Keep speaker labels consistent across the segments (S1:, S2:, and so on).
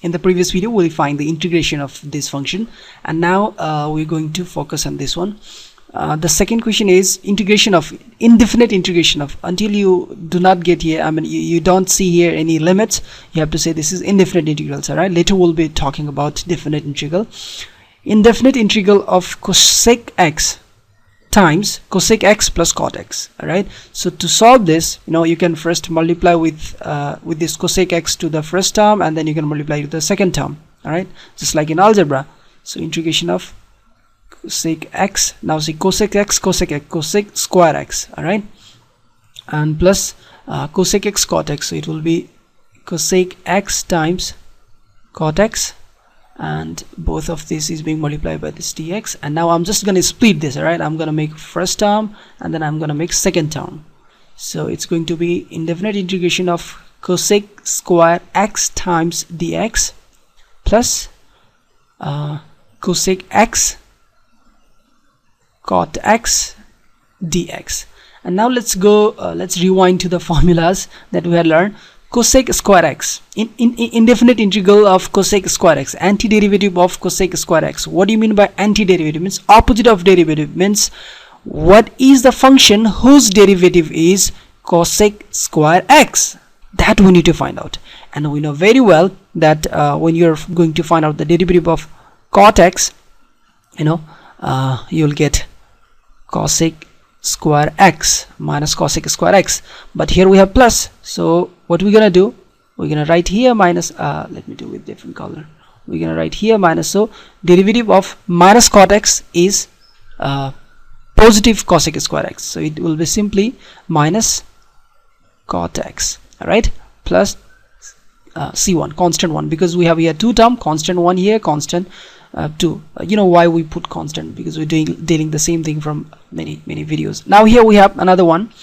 S1: In the previous video we find the integration of this function, and now we're going to focus on this one. The second question is integration of indefinite integration of, until you do not get here, I mean you don't see here any limits, you have to say this is indefinite integrals. All right, later we'll be talking about definite integral. Indefinite integral of cosec x times cosec x plus cot x. All right, so to solve this, you can first multiply with this cosec x to the first term, and then you can multiply with the second term. All right, just like in algebra. So integration of cosec x, now see cosec x, cosec square x, all right, and plus cosec x cot x, so it will be cosec x times cot x, and both of this is being multiplied by this dx. And now I'm just going to split this. All right, I'm going to make first term and then I'm going to make second term. So it's going to be indefinite integration of cosec square x times dx plus cosec x cot x dx. And now let's go let's rewind to the formulas that we had learned. Cosec square x, indefinite integral of cosec square x, antiderivative of cosec square x. What do you mean by antiderivative? Means opposite of derivative. Means what is the function whose derivative is cosec square x? That we need to find out. And we know very well that when you're going to find out the derivative of cot x, you'll get cosec square x minus cosec square x, but here we have plus. So what we're gonna do, we're gonna write here minus, let me do with different color, we're gonna write here minus. So derivative of minus cot x is positive cosec square x, so it will be simply minus cot x, all right, plus c1, constant 1, because we have here two term, constant 1 here, constant 2. Why we put constant? Because we're dealing the same thing from many videos. Now here we have another one,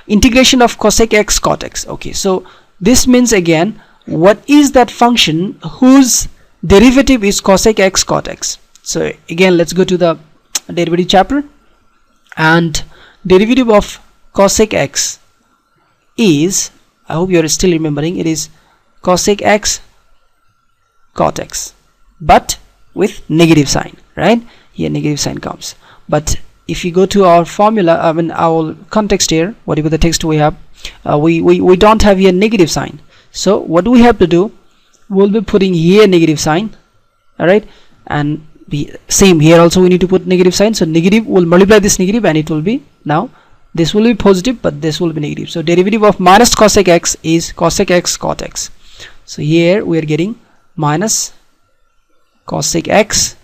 S1: integration of cosec x cot x. Okay, so this means again, what is that function whose derivative is cosec x cot x? So again, let's go to the derivative chapter, and derivative of cosec x is, I hope you're still remembering, it is cosec x cot x, but with negative sign, right? Here negative sign comes. But if you go to our formula, I mean our context here, whatever the text we have, we don't have here negative sign. So what do we have to do? We'll be putting here negative sign, all right, and same here also we need to put negative sign. So negative will multiply this negative, and it will be, now this will be positive, but this will be negative. So derivative of minus cosec x is cosec x cot x. So here we are getting minus cosec x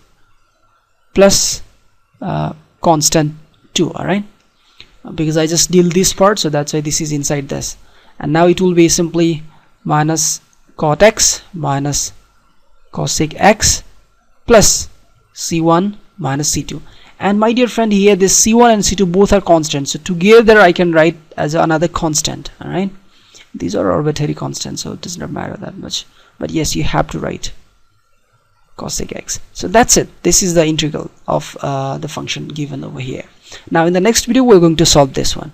S1: plus constant 2, all right, because I just deal this part, so that's why this is inside this. And now it will be simply minus cot x minus cosec x plus c1 minus c2. And my dear friend, here this c1 and c2 both are constant, so together I can write as another constant, all right. These are arbitrary constants, so it does not matter that much, but yes, you have to write cosec x. So that's it. This is the integral of the function given over here. Now in the next video we're going to solve this one.